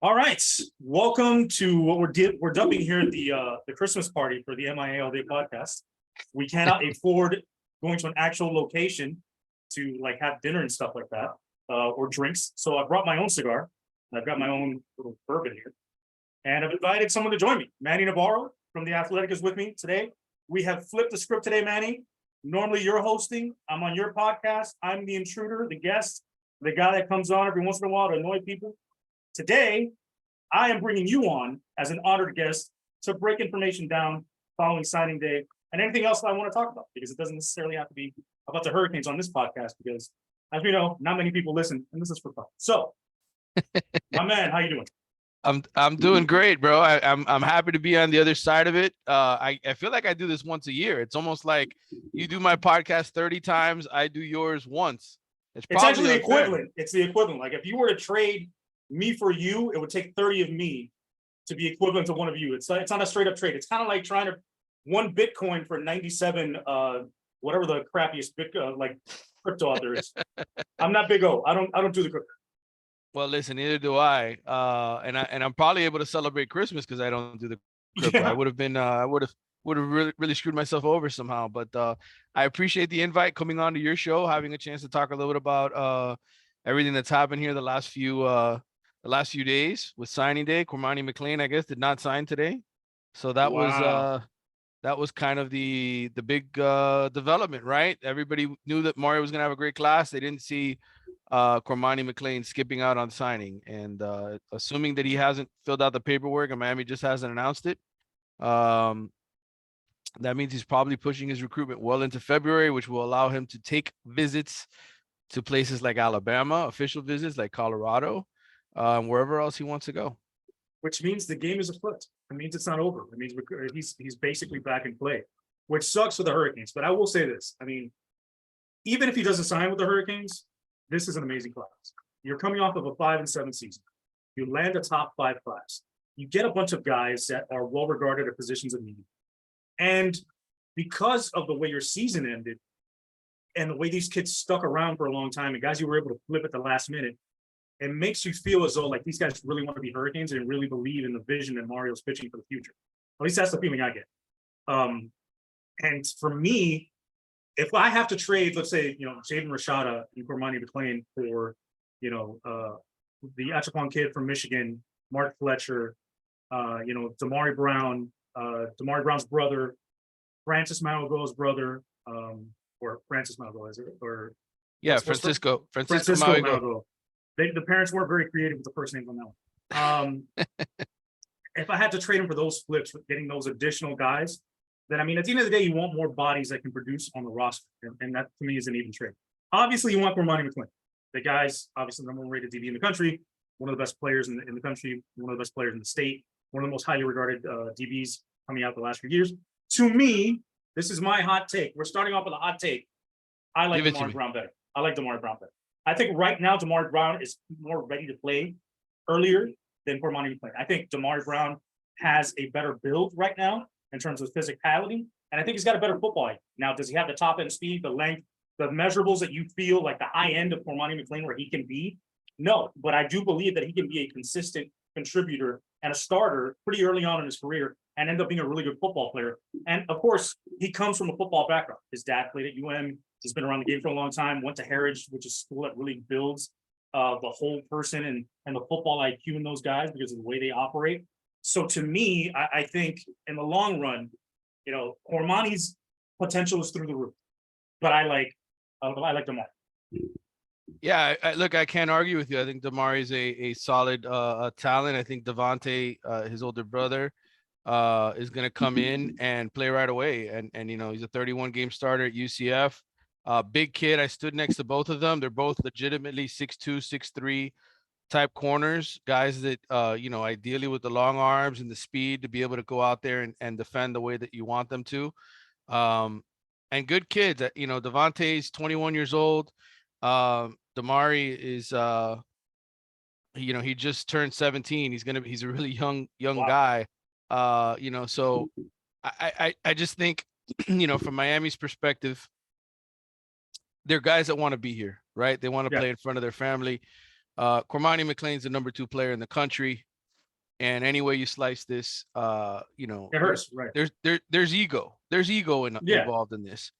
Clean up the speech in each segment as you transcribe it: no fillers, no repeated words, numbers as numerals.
All right, welcome to what we're dubbing here the Christmas party for the MIA All Day podcast. We cannot afford going to an actual location to like have dinner and stuff like that, or drinks. So I brought my own cigar. I've got my own little bourbon here, and I've invited someone to join me. Manny Navarro from The Athletic is with me today. We have flipped the script today, Manny. Normally you're hosting. I'm on your podcast. I'm the intruder, the guest, the guy that comes on every once in a while to annoy people. Today, I am bringing you on as an honored guest to break information down following signing day and anything else that I want to talk about, because it doesn't necessarily have to be about the Hurricanes on this podcast, because as we know, not many people listen, and this is for fun. So, my man, how you doing? I'm doing great, bro. I'm happy to be on the other side of it. I feel like I do this once a year. It's almost like you do my podcast 30 times, I do yours once. It's actually the equivalent. It's the equivalent. Like if you were to trade me for you, it would take 30 of me to be equivalent to one of you. It's not a straight up trade. It's kind of like trying to one Bitcoin for 97 whatever the crappiest like crypto out there is. I'm not Big O. I don't do the crypto. Well, listen, neither do I. And I'm probably able to celebrate Christmas because I don't do the crypto. Yeah. I would have really screwed myself over somehow. But I appreciate the invite, coming on to your show, having a chance to talk a little bit about everything that's happened here the last few days with signing day. Cormani McLean, I guess, did not sign today. So that was kind of the big development, right? Everybody knew that Mario was going to have a great class. They didn't see Cormani McLean skipping out on signing, and assuming that he hasn't filled out the paperwork and Miami just hasn't announced it. That means he's probably pushing his recruitment well into February, which will allow him to take visits to places like Alabama, official visits like Colorado, wherever else he wants to go. Which means the game is afoot. It means it's not over. It means he's basically back in play, which sucks for the Hurricanes. But I will say this. I mean, even if he doesn't sign with the Hurricanes, this is an amazing class. You're coming off of a 5-7 season. You land a top 5 class. You get a bunch of guys that are well regarded at positions of need. And because of the way your season ended and the way these kids stuck around for a long time and guys you were able to flip at the last minute, it makes you feel as though like these guys really want to be Hurricanes and really believe in the vision that Mario's pitching for the future. At least that's the feeling I get. And for me, if I have to trade, let's say, Jaden Rashada and Cormani McLean for, the Achaquan kid from Michigan, Mark Fletcher, Damari Brown, Damari Brown's brother, Francis Mauigoa's brother, or Francis Mauigoa, is it? Or Francisco Mauigoa. The parents weren't very creative with the first names on that one. If I had to trade them for those flips, with getting those additional guys, then I mean, at the end of the day, you want more bodies that can produce on the roster, and that to me is an even trade. Obviously, you want Cormani McLean. The guy's obviously the number 1 rated DB in the country, one of the best players in the country, one of the best players in the state, one of the most highly regarded DBs coming out the last few years. To me, this is my hot take. We're starting off with a hot take. I like Damari Brown better. I think right now Damari Brown is more ready to play earlier than Cormani McLean. I think Damari Brown has a better build right now in terms of physicality, and I think he's got a better football IQ. Now, does he have the top end speed, the length, the measurables that you feel like the high end of Cormani McLean where he can be? No, but I do believe that he can be a consistent contributor and a starter pretty early on in his career and end up being a really good football player. And of course, he comes from a football background. His dad played at UM. He's been around the game for a long time, went to Heritage, which is a school that really builds the whole person and the football IQ in those guys because of the way they operate. So to me, I think in the long run, Cormani's potential is through the roof. But I like Damari. Yeah, look, I can't argue with you. I think Damari is a solid talent. I think Devontae, his older brother, is going to come in and play right away. And he's a 31-game starter at UCF. Big kid. I stood next to both of them. They're both legitimately 6'2", 6'3" type corners, guys that, ideally with the long arms and the speed to be able to go out there and defend the way that you want them to. And good kids. Devontae's 21 years old. Damari is, he just turned 17. He's a really young guy. So I just think, from Miami's perspective, they're guys that want to be here, right? They want to play in front of their family. Cormani McLean's the number 2 player in the country. And any way you slice this, It hurts, right? there's ego. There's ego Yeah, involved in this.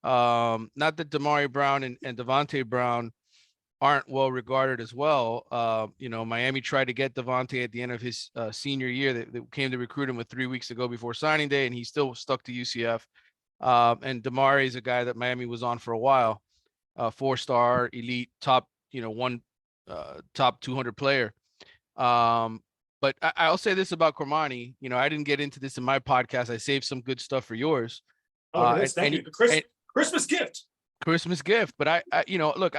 Not that Damari Brown and Devontae Brown aren't well regarded as well. Miami tried to get Devontae at the end of his senior year. They came to recruit him with 3 weeks ago before signing day, and he still stuck to UCF. And Damari is a guy that Miami was on for a while, 4-star elite top, top 200 player. But I'll say this about Cormani. I didn't get into this in my podcast. I saved some good stuff for yours. oh, yes, thank you. Christmas gift. Christmas gift. But look,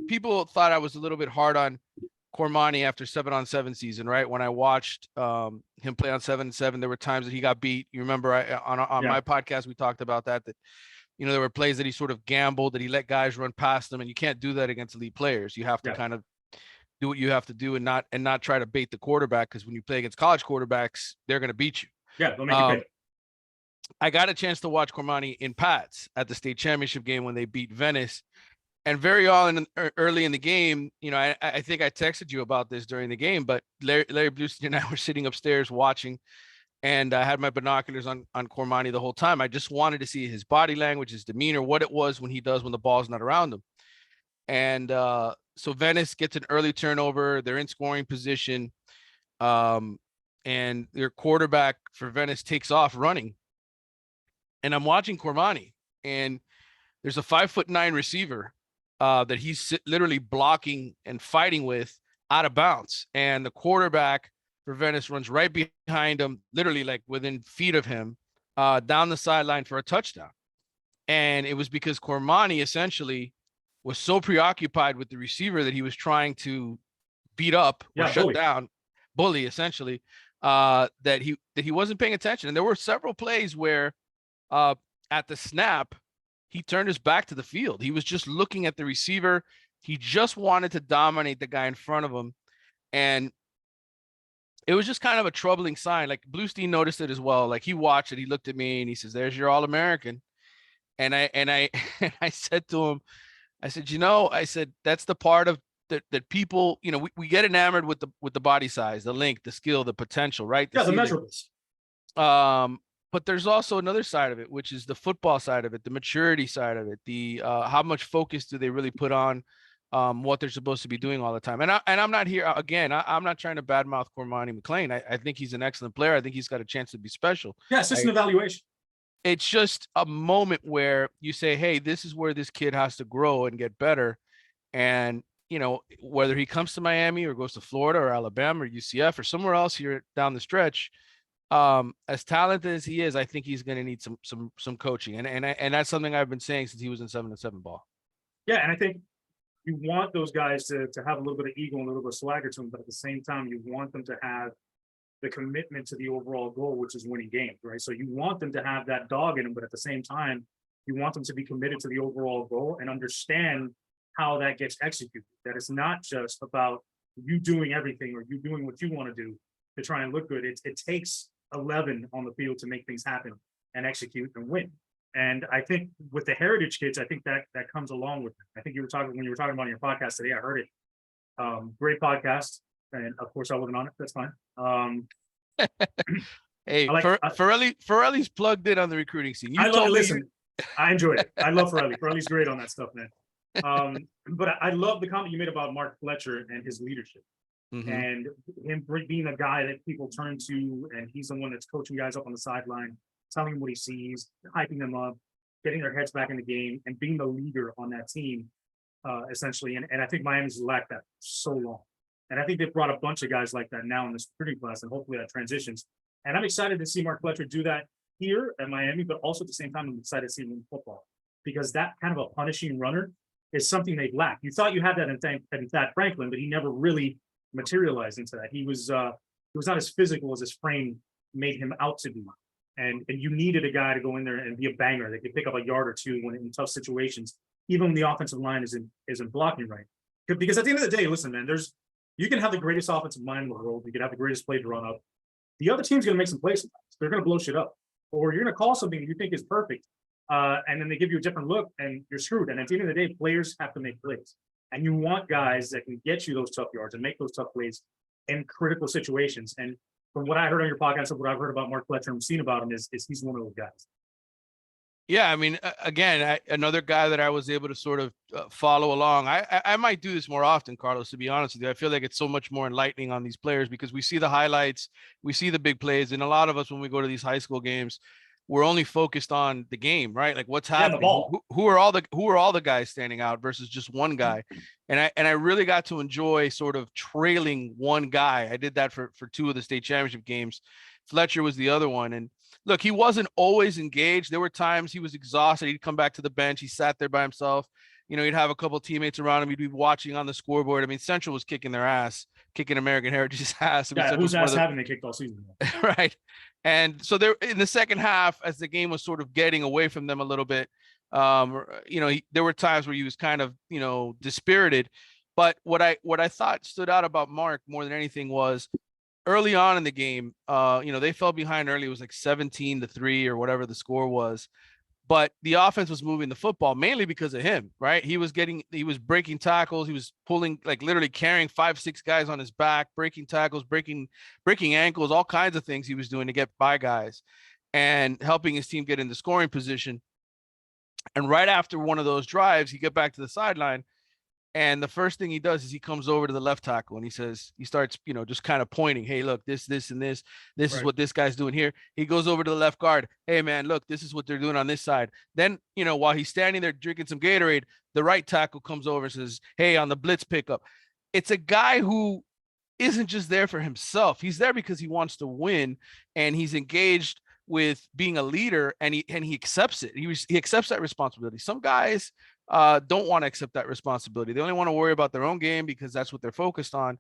people thought I was a little bit hard on Cormani after 7-on-7 season, right? When I watched him play on 7-7, there were times that he got beat. You remember on my podcast, we talked about that there were plays that he sort of gambled, that he let guys run past him, and you can't do that against elite players. You have to kind of do what you have to do and not try to bait the quarterback, because when you play against college quarterbacks, they're going to beat you. Yeah, they'll make you pay. I got a chance to watch Cormani in Pats at the state championship game when they beat Venice. And very early in the game, I think I texted you about this during the game, but Larry Bluestein and I were sitting upstairs watching, and I had my binoculars on Cormani the whole time. I just wanted to see his body language, his demeanor, what it was when he does when the ball's not around him. And so Venice gets an early turnover. They're in scoring position. And their quarterback for Venice takes off running. And I'm watching Cormani, and there's a 5'9" receiver that he's literally blocking and fighting with out of bounds. And the quarterback for Venice runs right behind him, literally like within feet of him, down the sideline for a touchdown. And it was because Cormani essentially was so preoccupied with the receiver that he was trying to beat up or shut down, bully essentially, that he wasn't paying attention. And there were several plays where at the snap, he turned his back to the field. He was just looking at the receiver. He just wanted to dominate the guy in front of him. And it was just kind of a troubling sign. Like Bluestein noticed it as well. Like he watched it, he looked at me and he says, "There's your All-American." And I said to him, I said, that's the part of that people, we get enamored with the body size, the length, the skill, the potential, right? The measurables. But there's also another side of it, which is the football side of it, the maturity side of it, the how much focus do they really put on what they're supposed to be doing all the time. And I'm not here again. I'm not trying to badmouth Cormani McClain. I think he's an excellent player. I think he's got a chance to be special. Yeah, it's just an evaluation. It's just a moment where you say, hey, this is where this kid has to grow and get better. And, whether he comes to Miami or goes to Florida or Alabama or UCF or somewhere else here down the stretch, as talented as he is, I think he's going to need some coaching. And that's something I've been saying since he was in 7-7 ball. Yeah. And I think you want those guys to have a little bit of ego and a little bit of swagger to them, but at the same time, you want them to have the commitment to the overall goal, which is winning games, right? So you want them to have that dog in them, but at the same time, you want them to be committed to the overall goal and understand how that gets executed. That it's not just about you doing everything or you doing what you want to do to try and look good. It takes 11 on the field to make things happen and execute and win. And I think with the heritage kids, I think that comes along with it. I think when you were talking about your podcast today, I heard it. Great podcast. And of course I wasn't on it. That's fine. Hey, Ferrelli's plugged in on the recruiting scene. I enjoyed it. I love Ferrelli. Ferrelli's great on that stuff, man. But I love the comment you made about Mark Fletcher and his leadership. Mm-hmm. And him being a guy that people turn to, and he's the one that's coaching guys up on the sideline, telling them what he sees, hyping them up, getting their heads back in the game, and being the leader on that team, essentially. And I think Miami's lacked that so long. And I think they've brought a bunch of guys like that now in this recruiting class, and hopefully that transitions. And I'm excited to see Mark Fletcher do that here at Miami, but also at the same time, I'm excited to see him in football, because that kind of a punishing runner is something they've lacked. You thought you had that in Thad Franklin, but he never really materialized into that. He was not as physical as his frame made him out to be. And you needed a guy to go in there and be a banger that could pick up a yard or two when in tough situations, even when the offensive line isn't blocking right. Because at the end of the day, listen, man, you can have the greatest offensive line in the world, you can have the greatest play to run up. The other team's gonna make some plays. They're gonna blow shit up. Or you're gonna call something that you think is perfect, and then they give you a different look and you're screwed. And at the end of the day, players have to make plays. And you want guys that can get you those tough yards and make those tough plays in critical situations. And from what I heard on your podcast and what I've heard about Mark Fletcher and seen about him is he's one of those guys. Yeah, I mean, again, another guy that I was able to sort of follow along. I might do this more often, Carlos. To be honest with you, I feel like it's so much more enlightening on these players because we see the highlights, we see the big plays, and a lot of us when we go to these high school games, we're only focused on the game, right? Like what's Yeah, the happening. ball. Who are all the guys standing out versus just one guy? And I really got to enjoy sort of trailing one guy. I did that for two of the state championship games. Fletcher was the other one, and look, he wasn't always engaged. There were times he was exhausted. He'd come back to the bench. He sat there by himself. You know, he'd have a couple of teammates around him. He'd be watching on the scoreboard. I mean, Central was kicking their ass, kicking American Heritage's ass. I mean, Yeah, whose Central's one of ass the- haven't they kicked all season? right. And so there in the second half, as the game was sort of getting away from them a little bit, you know, there were times where he was kind of, you know, dispirited. But what I thought stood out about Mark more than anything was early on in the game, you know, they fell behind early. It was like 17-3 or whatever the score was. But the offense was moving the football mainly because of him, right? He was breaking tackles. He was pulling, like literally carrying 5-6 guys on his back, breaking tackles, breaking ankles, all kinds of things he was doing to get by guys and helping his team get into scoring position. And right after one of those drives, he get back to the sideline. And the first thing he does is he comes over to the left tackle and he starts, you know, just kind of pointing, hey, look, this, and this is Right. what this guy's doing here. He goes over to the left guard. Hey, man, look, this is what they're doing on this side. Then, you know, while he's standing there drinking some Gatorade, the right tackle comes over and says, hey, on the blitz pickup. It's a guy who isn't just there for himself. He's there because he wants to win and he's engaged with being a leader and he accepts it. He accepts that responsibility. Some guys don't want to accept that responsibility. They only want to worry about their own game because that's what they're focused on.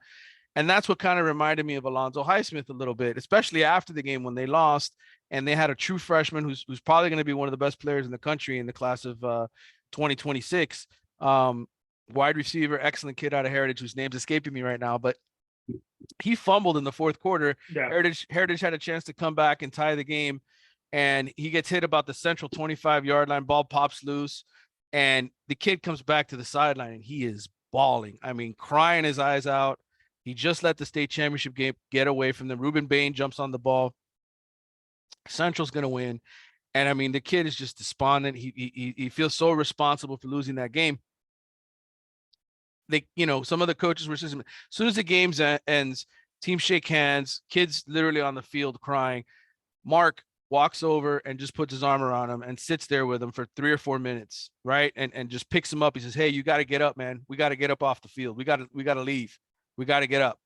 And that's what kind of reminded me of Alonzo Highsmith a little bit, especially after the game when they lost and they had a true freshman who's probably going to be one of the best players in the country in the class of 2026. Wide receiver, excellent kid out of Heritage, whose name's escaping me right now, but he fumbled in the fourth quarter. Yeah. Heritage had a chance to come back and tie the game, and he gets hit about the Central 25-yard line. Ball pops loose, and the kid comes back to the sideline, and he is bawling. I mean, crying his eyes out. He just let the state championship game get away from them. Ruben Bain jumps on the ball. Central's going to win. And I mean, the kid is just despondent. He feels so responsible for losing that game. They, you know, some of the coaches were just, as soon as the game ends, teams shake hands, kids literally on the field crying. Mark walks over and just puts his arm around him and sits there with him for 3 or 4 minutes, right? And just picks him up. He says, hey, you got to get up, man. We got to get up off the field. We got to leave. We got to get up.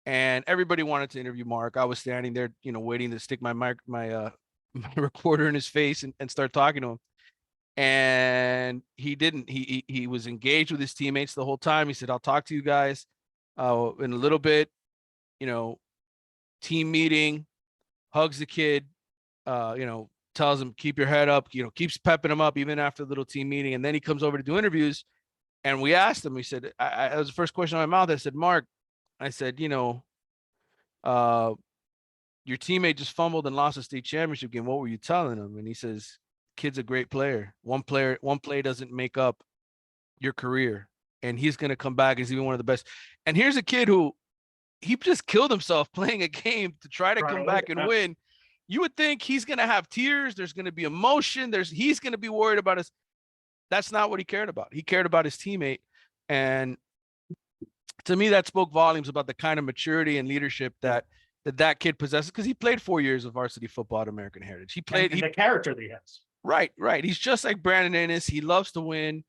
And everybody wanted to interview Mark. I was standing there, you know, waiting to stick my recorder in his face and start talking to him. And he didn't. He was engaged with his teammates the whole time. He said, I'll talk to you guys in a little bit. You know, team meeting, hugs the kid, you know, tells him, keep your head up, you know, keeps pepping him up even after the little team meeting. And then he comes over to do interviews. And we asked him, we said, that was the first question on my mouth. I said, Mark, I said, you know, your teammate just fumbled and lost a state championship game. What were you telling him? And he says, kid's a great player. One play doesn't make up your career. And he's going to come back as even one of the best. And here's a kid who he just killed himself playing a game to try to come back and win. You would think he's going to have tears. There's going to be emotion. He's going to be worried about his. That's not what he cared about. He cared about his teammate. And to me, that spoke volumes about the kind of maturity and leadership that kid possesses, because he played 4 years of varsity football at American Heritage. He played the character that he has. Right. He's just like Brandon Ennis. He loves to win.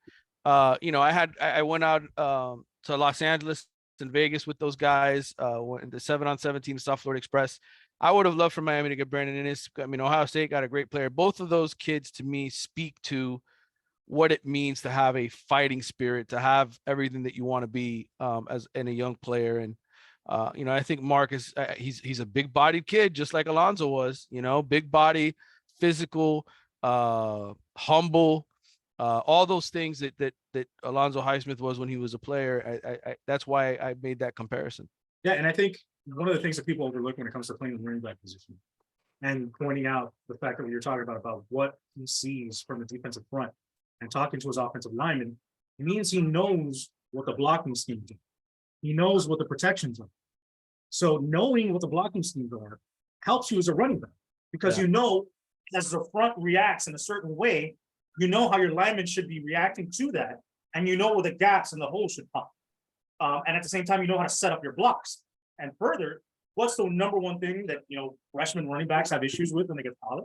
You know, I went out to Los Angeles and Vegas with those guys in the 7-on-17 South Florida Express. I would have loved for Miami to get Brandon Ennis. I mean, Ohio State got a great player. Both of those kids, to me, speak to what it means to have a fighting spirit, to have everything that you want to be as a young player. And you know, I think Mark is he's a big-bodied kid, just like Alonzo was. You know, big body, physical, humble, all those things that Alonzo Highsmith was when he was a player. I that's why I made that comparison. Yeah, and I think one of the things that people overlook when it comes to playing the running back position and pointing out the fact that you're talking about what he sees from the defensive front and talking to his offensive lineman, it means he knows what the blocking scheme is. He knows what the protections are. So knowing what the blocking schemes are helps you as a running back because Yeah. you know as the front reacts in a certain way, you know how your linemen should be reacting to that, and you know where the gaps and the holes should pop. And at the same time, you know how to set up your blocks. And further, what's the number one thing that freshman running backs have issues with when they get to college?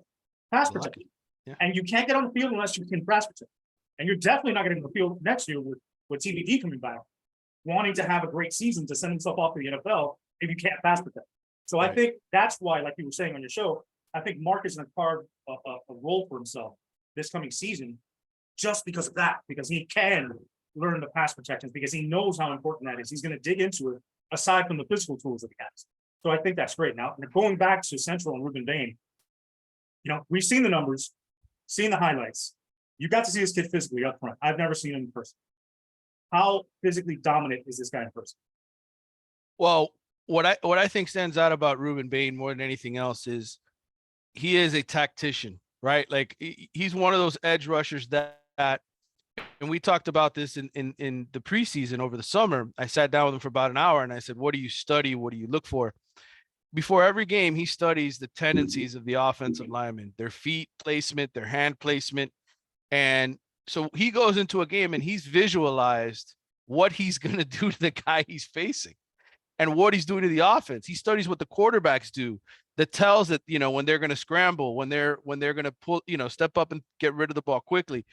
Pass Blocking. protection. Yeah. And you can't get on the field unless you can pass protect. And you're definitely not getting on the field next year with TBD coming back, wanting to have a great season to send himself off to the NFL if you can't pass protect. So I Right. think that's why, like you were saying on your show, I think Mark is going to carve a role for himself this coming season just because of that, because he can learn the pass protections, because he knows how important that is. He's going to dig into it aside from the physical tools that he has. So I think that's great. Now, going back to Central and Ruben Bain, we've seen the numbers, seen the highlights. You got to see this kid physically up front. I've never seen him in person. How physically dominant is this guy in person? Well, what I think stands out about Ruben Bain more than anything else is he is a tactician, right? Like he's one of those edge rushers that and we talked about this in the preseason over the summer. I sat down with him for about an hour and I said, what do you study? What do you look for? Before every game, he studies the tendencies of the offensive linemen, their feet placement, their hand placement. And so he goes into a game and he's visualized what he's going to do to the guy he's facing and what he's doing to the offense. He studies what the quarterbacks do that tells that, when they're going to scramble, when they're going to pull, step up and get rid of the ball quickly.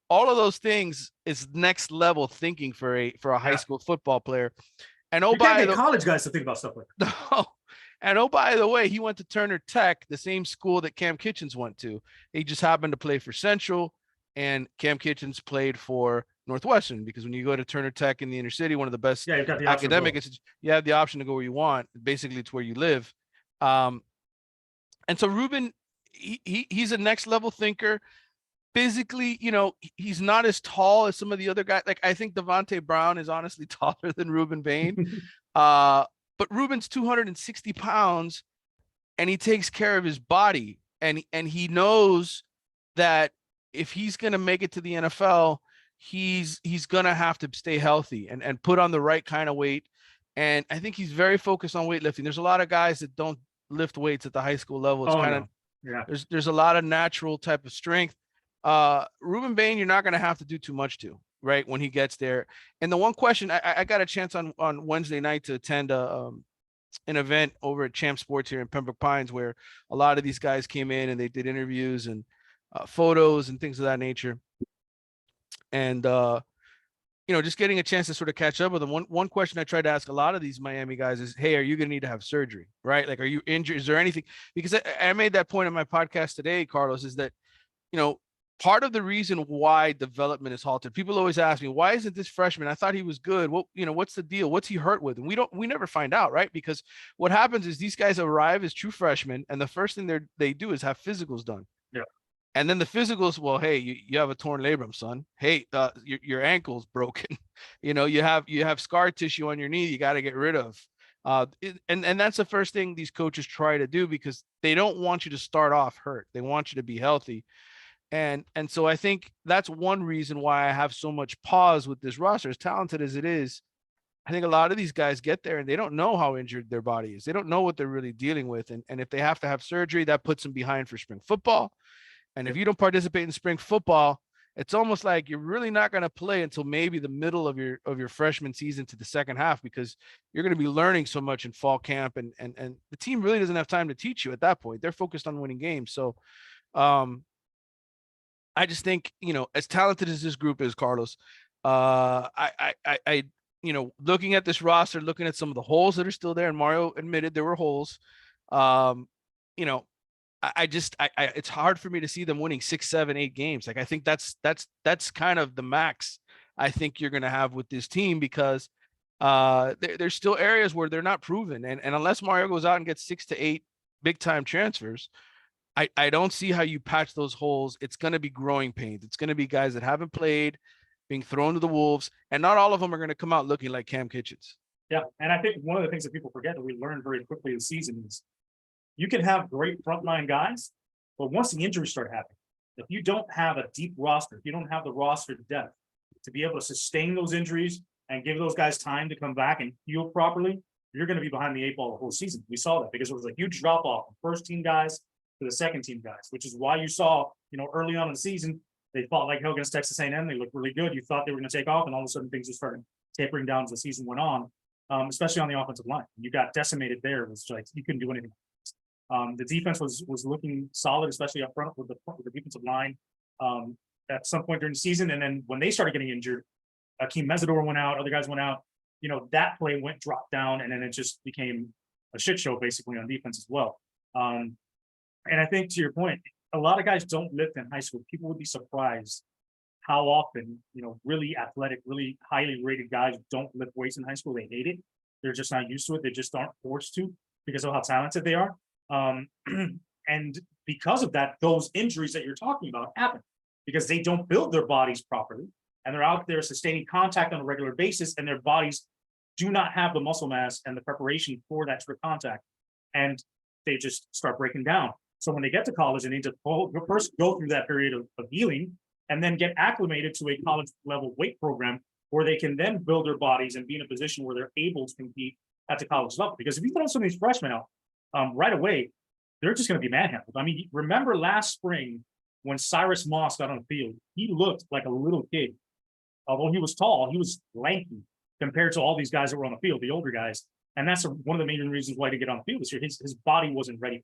All of those things is next level thinking for a high school football player. And you can't get college guys to think about stuff like that. No. And by the way, he went to Turner Tech, the same school that Cam Kitchens went to. He just happened to play for Central, and Cam Kitchens played for Northwestern, because when you go to Turner Tech in the inner city, one of the best you've got the academic, you have the option to go where you want. Basically, it's where you live. And so Ruben, he's a next level thinker. Physically, he's not as tall as some of the other guys. Like I think Devontae Brown is honestly taller than Ruben Bain. But Ruben's 260 pounds and he takes care of his body. And he knows that if he's going to make it to the NFL, he's going to have to stay healthy and put on the right kind of weight. And I think he's very focused on weightlifting. There's a lot of guys that don't lift weights at the high school level. It's there's a lot of natural type of strength. Ruben Bain, you're not going to have to do too much to, right, when he gets there. And the one question, I got a chance on Wednesday night to attend an event over at Champ Sports here in Pembroke Pines, where a lot of these guys came in and they did interviews and photos and things of that nature. And, just getting a chance to sort of catch up with them. One question I tried to ask a lot of these Miami guys is, hey, are you going to need to have surgery, right? Like, are you injured? Is there anything? Because I made that point in my podcast today, Carlos, is that, part of the reason why development is halted, people always ask me, why isn't this freshman? I thought he was good. What's the deal? What's he hurt with? And we never find out, right? Because what happens is these guys arrive as true freshmen, and the first thing they do is have physicals done. Yeah. And then the physicals, well, hey, you have a torn labrum, son. Hey, your ankle's broken. You have scar tissue on your knee you got to get rid of. And that's the first thing these coaches try to do, because they don't want you to start off hurt. They want you to be healthy. And so I think that's one reason why I have so much pause with this roster. As talented as it is, I think a lot of these guys get there and they don't know how injured their body is. They don't know what they're really dealing with. And if they have to have surgery, that puts them behind for spring football. And if you don't participate in spring football, it's almost like you're really not going to play until maybe the middle of your freshman season to the second half, because you're going to be learning so much in fall camp. And the team really doesn't have time to teach you at that point. They're focused on winning games. So, I just think, as talented as this group is, Carlos, I looking at this roster, looking at some of the holes that are still there, and Mario admitted there were holes. It's hard for me to see them winning 6, 7, 8 games. Like, I think that's kind of the max I think you're going to have with this team, because there's still areas where they're not proven. And unless Mario goes out and gets 6 to 8 big time transfers, I don't see how you patch those holes. It's going to be growing pains. It's going to be guys that haven't played being thrown to the wolves, and not all of them are going to come out looking like Cam Kitchens. Yeah. And I think one of the things that people forget that we learned very quickly this season is you can have great frontline guys, but once the injuries start happening, if you don't have a deep roster, if you don't have the roster depth to be able to sustain those injuries and give those guys time to come back and heal properly, you're going to be behind the 8 ball the whole season. We saw that because it was a huge drop off from first team guys to the second team guys, which is why you saw, early on in the season, they fought like hell against Texas A&M. They looked really good. You thought they were going to take off, and all of a sudden things just started tapering down as the season went on, especially on the offensive line. You got decimated there. It was like you couldn't do anything. The defense was looking solid, especially up front with the defensive line at some point during the season. And then when they started getting injured, Akeem Mesidor went out, other guys went out. That play dropped down, and then it just became a shit show basically on defense as well. And I think to your point, a lot of guys don't lift in high school. People would be surprised how often, really athletic, really highly rated guys don't lift weights in high school. They hate it. They're just not used to it. They just aren't forced to because of how talented they are. And because of that, those injuries that you're talking about happen because they don't build their bodies properly, and they're out there sustaining contact on a regular basis, and their bodies do not have the muscle mass and the preparation for that sort of contact, and they just start breaking down. So when they get to college, they need to first go through that period of healing, and then get acclimated to a college level weight program where they can then build their bodies and be in a position where they're able to compete at the college level. Because if you throw some of these freshmen out right away, they're just going to be manhandled. I mean, remember last spring when Cyrus Moss got on the field, he looked like a little kid. Although he was tall, he was lanky compared to all these guys that were on the field, the older guys. And that's one of the main reasons why to get on the field this year. His body wasn't ready.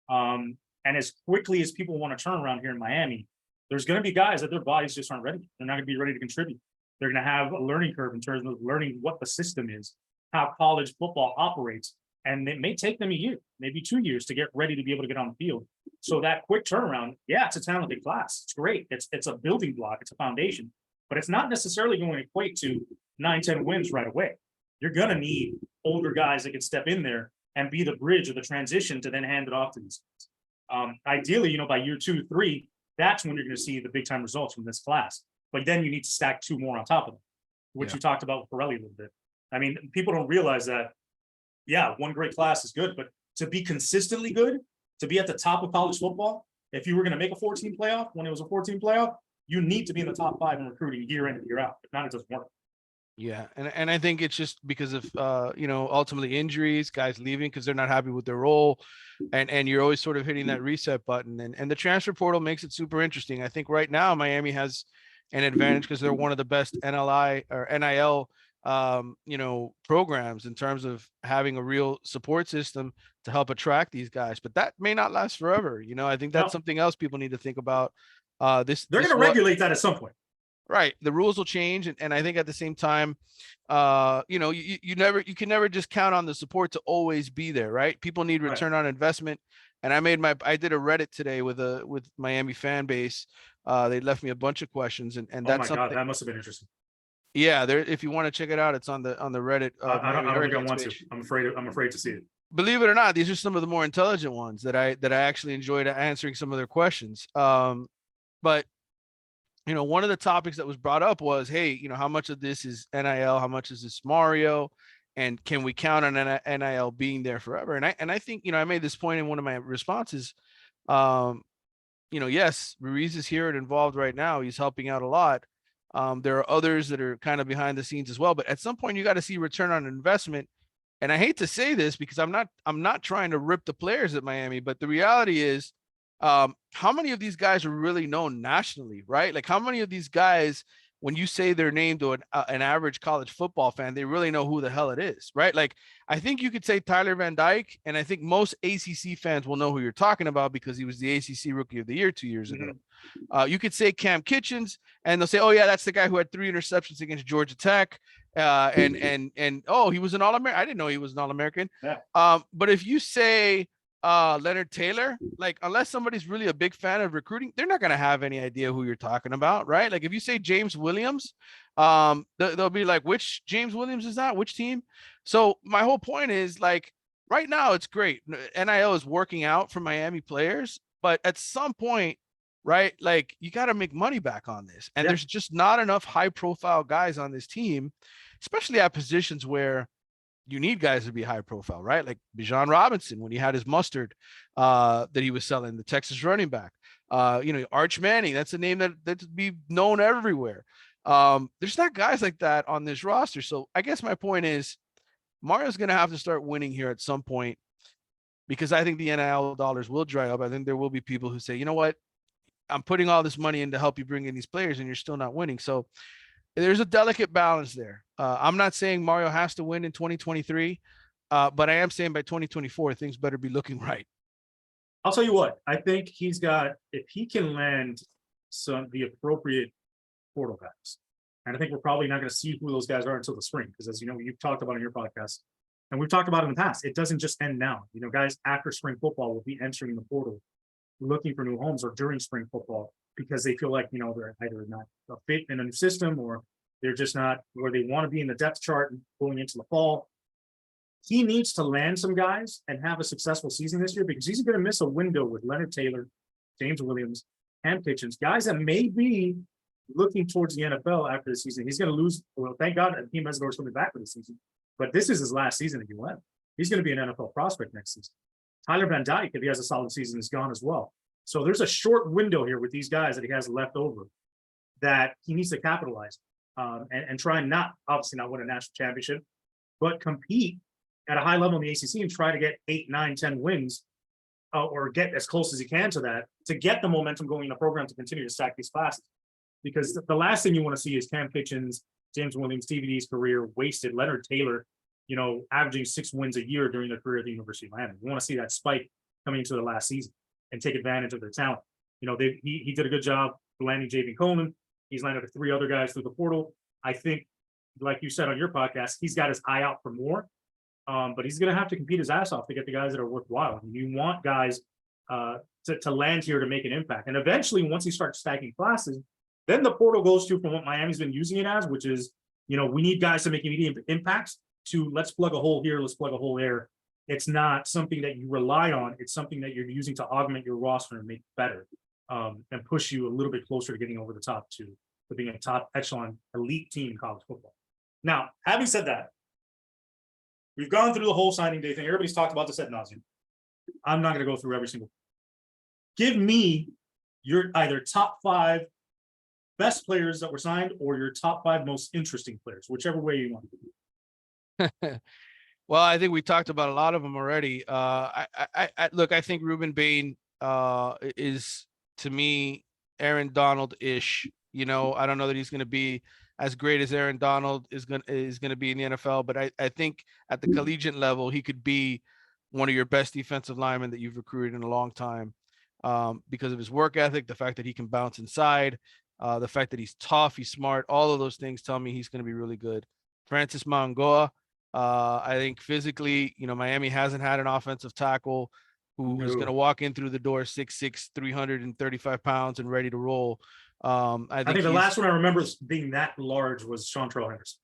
And as quickly as people want to turn around here in Miami, there's going to be guys that their bodies just aren't ready. They're not going to be ready to contribute. They're going to have a learning curve in terms of learning what the system is, how college football operates. And it may take them a year, maybe 2 years to get ready to be able to get on the field. So that quick turnaround, yeah, it's a talented class. It's great. It's a building block. It's a foundation. But it's not necessarily going to equate to 9-10 wins right away. You're going to need older guys that can step in there and be the bridge or the transition to then hand it off to these guys. Ideally, by year 2, 3, that's when you're going to see the big time results from this class. But then you need to stack 2 more on top of them, which you talked about with Pirelli a little bit. I mean, people don't realize that, yeah, one great class is good, but to be consistently good, to be at the top of college football, if you were going to make a 14 playoff, when it was a 14 playoff, you need to be in the top 5 in recruiting year in and year out. If not, it doesn't work. Yeah, and I think it's just because of ultimately injuries, guys leaving because they're not happy with their role, and you're always sort of hitting that reset button. And the transfer portal makes it super interesting. I think right now Miami has an advantage because they're one of the best NLI or NIL programs in terms of having a real support system to help attract these guys. But that may not last forever. I think that's something else people need to think about. They're going to regulate that at some point. Right. The rules will change. And I think at the same time, you can never just count on the support to always be there. Right. People need return on investment. And I did a Reddit today with Miami fan base. They left me a bunch of questions and that's something. God, that must have been interesting. Yeah. If you want to check it out, it's on the Reddit. I don't think I want to. I'm afraid to see it. Believe it or not, these are some of the more intelligent ones that I actually enjoyed answering some of their questions. But one of the topics that was brought up was, hey, how much of this is NIL? How much is this Mario? And can we count on NIL being there forever? And I think, I made this point in one of my responses. Yes, Ruiz is here and involved right now. He's helping out a lot. There are others that are kind of behind the scenes as well. But at some point, you got to see return on investment. And I hate to say this because I'm not trying to rip the players at Miami, but the reality is, how many of these guys are really known nationally, right? Like how many of these guys, when you say their name to an average college football fan, they really know who the hell it is, right? Like I think you could say Tyler Van Dyke, and I think most ACC fans will know who you're talking about because he was the ACC Rookie of the Year 2 years ago. You could say Cam Kitchens, and they'll say, oh yeah, that's the guy who had 3 interceptions against Georgia Tech. And oh, he was an All-American. I didn't know he was an All-American. Yeah. But if you say Leonard Taylor, like unless somebody's really a big fan of recruiting, they're not going to have any idea who you're talking about, right? Like if you say James Williams, they'll be like, which James Williams is that? Which team? So my whole point is like right now it's great. NIL is working out for Miami players, but at some point, right, like you got to make money back on this. And there's just not enough high profile guys on this team, especially at positions where you need guys to be high profile, right? Like Bijan Robinson, when he had his mustard that he was selling, the Texas running back, Arch Manning, that's a name that's be known everywhere. There's not guys like that on this roster. So I guess my point is Mario's going to have to start winning here at some point, because I think the NIL dollars will dry up. I think there will be people who say, you know what, I'm putting all this money in to help you bring in these players and you're still not winning. So there's a delicate balance there. I'm not saying Mario has to win in 2023, but I am saying by 2024, things better be looking right. I'll tell you what, I think he's got, if he can land the appropriate portal guys, and I think we're probably not going to see who those guys are until the spring, because as you know, you've talked about in your podcast, and we've talked about in the past, it doesn't just end now. You know, guys after spring football will be entering the portal, looking for new homes, or during spring football, because they feel like, you know, they're either not a fit in a new system, or they're just not where they want to be in the depth chart going into the fall. He needs to land some guys and have a successful season this year, because he's going to miss a window with Leonard Taylor, James Williams, Cam Kitchens, guys that may be looking towards the NFL after the season. He's going to lose. Well, thank God Hakeem Mesidor's coming back for the season, but this is his last season at UM. He's going to be an NFL prospect next season. Tyler Van Dyke, if he has a solid season, is gone as well. So there's a short window here with these guys that he has left over that he needs to capitalize and try and obviously not win a national championship, but compete at a high level in the ACC and try to get 8, 9, 10 wins or get as close as he can to that, to get the momentum going in the program to continue to stack these classes. Because the last thing you want to see is Cam Kitchens, James Williams, Stevie D's career wasted. Leonard Taylor, you know, averaging 6 wins a year during their career at the University of Miami. You want to see that spike coming into the last season and take advantage of their talent. You know, he did a good job landing Javion Coleman. He's landed 3 other guys through the portal. I think, like you said on your podcast, he's got his eye out for more. But he's going to have to compete his ass off to get the guys that are worthwhile. You want guys to land here to make an impact. And eventually, once he starts stacking classes, then the portal goes to, from what Miami's been using it as, which is, you know, we need guys to make immediate impacts, to let's plug a hole here, let's plug a hole there. It's not something that you rely on. It's something that you're using to augment your roster and make it better, and push you a little bit closer to getting over the top to being a top echelon elite team in college football. Now, having said that, we've gone through the whole signing day thing. Everybody's talked about this ad nauseum. I'm not going to go through every single. Give me your either top 5 best players that were signed, or your top 5 most interesting players, whichever way you want to do. Well, I think we talked about a lot of them already. Look, I think Ruben Bain is, to me, Aaron Donald-ish. You know, I don't know that he's going to be as great as Aaron Donald is going to be in the NFL, but I think at the collegiate level, he could be one of your best defensive linemen that you've recruited in a long time, because of his work ethic, the fact that he can bounce inside, the fact that he's tough, he's smart. All of those things tell me he's going to be really good. Francis Mauigoa, I think physically, you know, Miami hasn't had an offensive tackle who is going to walk in through the door 6'6", 335 pounds and ready to roll. I think the last one I remember being that large was Seantrell Henderson.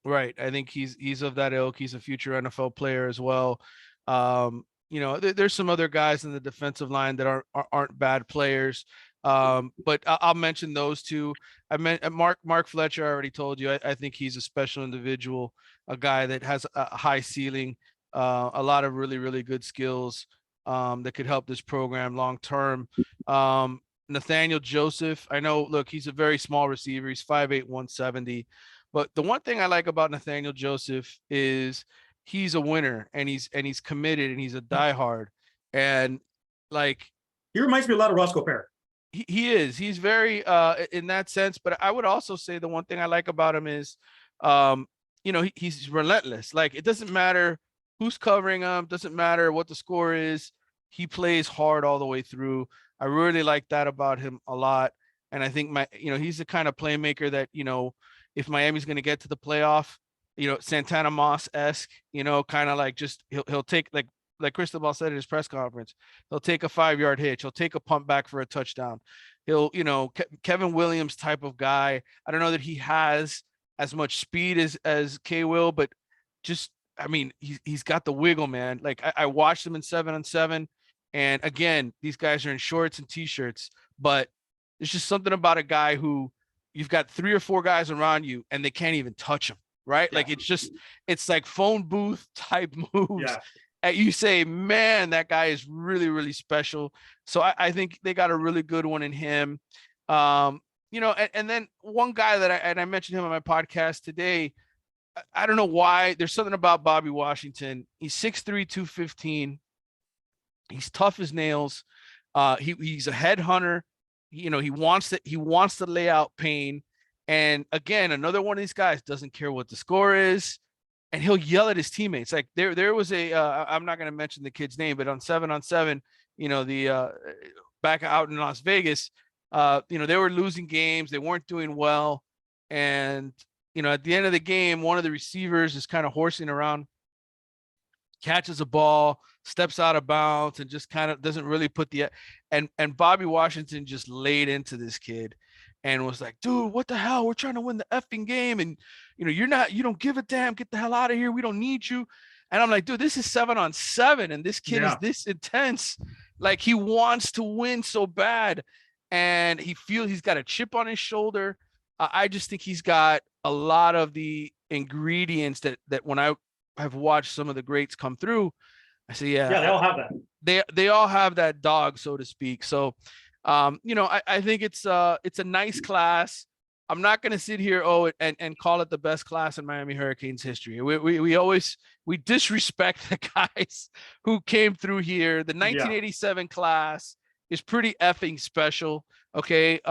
Right. I think he's of that ilk. He's a future NFL player as well. You know, there's some other guys in the defensive line that aren't bad players. But I'll mention those 2. I meant Mark Fletcher. I already told you. I think he's a special individual, a guy that has a high ceiling, a lot of really, really good skills that could help this program long term. Nathaniel Joseph, I know, look, he's a very small receiver. He's 5'8", 170. But the one thing I like about Nathaniel Joseph is he's a winner, and he's committed, and he's a diehard. And like, he reminds me a lot of Roscoe Parrott. He's very in that sense. But I would also say the one thing I like about him is, you know, he's relentless. Like, it doesn't matter who's covering him, doesn't matter what the score is. He plays hard all the way through. I really like that about him a lot. And I think he's the kind of playmaker that, you know, if Miami's going to get to the playoff, you know, Santana Moss-esque, you know, kind of like just he'll take, like Cristobal said at his press conference, he'll take a 5-yard hitch. He'll take a pump back for a touchdown. He'll, you know, Kevin Williams type of guy. I don't know that he has as much speed as K will, but just, I mean, he's got the wiggle, man. Like, I watched him in 7-on-7. And again, these guys are in shorts and t-shirts, but there's just something about a guy who you've got 3 or 4 guys around you and they can't even touch him, right? Yeah. Like, it's like phone booth type moves. Yeah. And you say, man, that guy is really, really special. So I think they got a really good one in him. You know, and then one guy that I mentioned him on my podcast today, I don't know why. There's something about Bobby Washington. He's 6'3", 215. He's tough as nails. He's a headhunter. He wants to lay out pain. And again, another one of these guys doesn't care what the score is, and he'll yell at his teammates. Like there was I'm not going to mention the kid's name, but on 7-on-7, the back out in Las Vegas, they were losing games, they weren't doing well, and at the end of the game, one of the receivers is kind of horsing around, catches a ball, steps out of bounds, and just kind of doesn't really put and Bobby Washington just laid into this kid and was like, dude, what the hell? We're trying to win the effing game. And you don't give a damn, get the hell out of here. We don't need you. And I'm like, dude, this is 7-on-7, and this kid is this intense. Like, he wants to win so bad, and he's got a chip on his shoulder. I just think he's got a lot of the ingredients that when I have watched some of the greats come through, I say, yeah, they all have that. They all have that dog, so to speak. So, I think it's a nice class. I'm not going to sit here and call it the best class in Miami Hurricanes history. We disrespect the guys who came through here. The 1987 class is pretty effing special. Okay,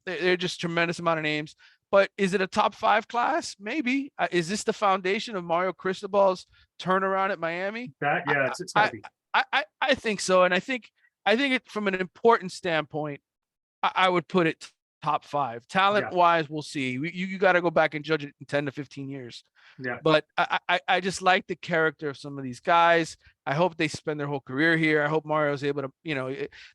they're just tremendous amount of names. But is it a top 5 class? Maybe. Is this the foundation of Mario Cristobal's turnaround at Miami? It's gotta be. I think so, and I think it, from an importance standpoint, I would put it top 5. Talent-wise, we'll see. You got to go back and judge it in 10 to 15 years. Yeah. But I just like the character of some of these guys. I hope they spend their whole career here. I hope Mario's able to,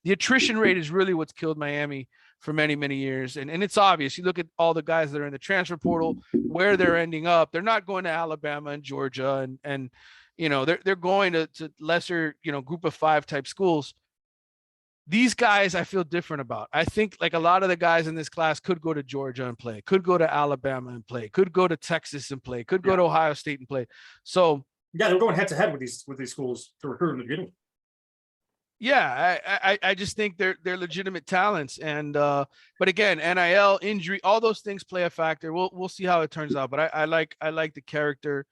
the attrition rate is really what's killed Miami for many, many years. And it's obvious. You look at all the guys that are in the transfer portal, where they're ending up. They're not going to Alabama and Georgia and they're going to lesser, group of 5 type schools. These guys I feel different about. I think, like, a lot of the guys in this class could go to Georgia and play, could go to Alabama and play, could go to Texas and play, could go to Ohio State and play. So they're going head to head with these schools to recruit in the beginning. Yeah, I just think they're legitimate talents. And but again, NIL, injury, all those things play a factor. We'll see how it turns out. But I like the character.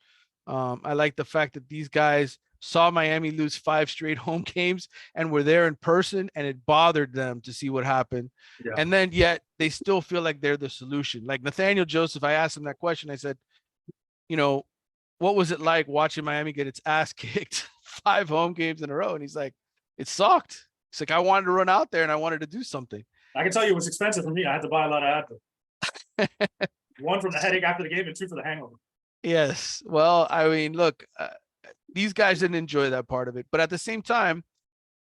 I like the fact that these guys saw Miami lose 5 straight home games and were there in person, and it bothered them to see what happened. Yeah. And then yet they still feel like they're the solution. Like Nathaniel Joseph, I asked him that question. I said, what was it like watching Miami get its ass kicked 5 home games in a row? And he's like, it sucked. It's like, I wanted to run out there and I wanted to do something. I can tell you it was expensive for me. I had to buy a lot of Advil. 1 from the headache after the game and 2 for the hangover. Yes. Well, I mean, look, these guys didn't enjoy that part of it, but at the same time,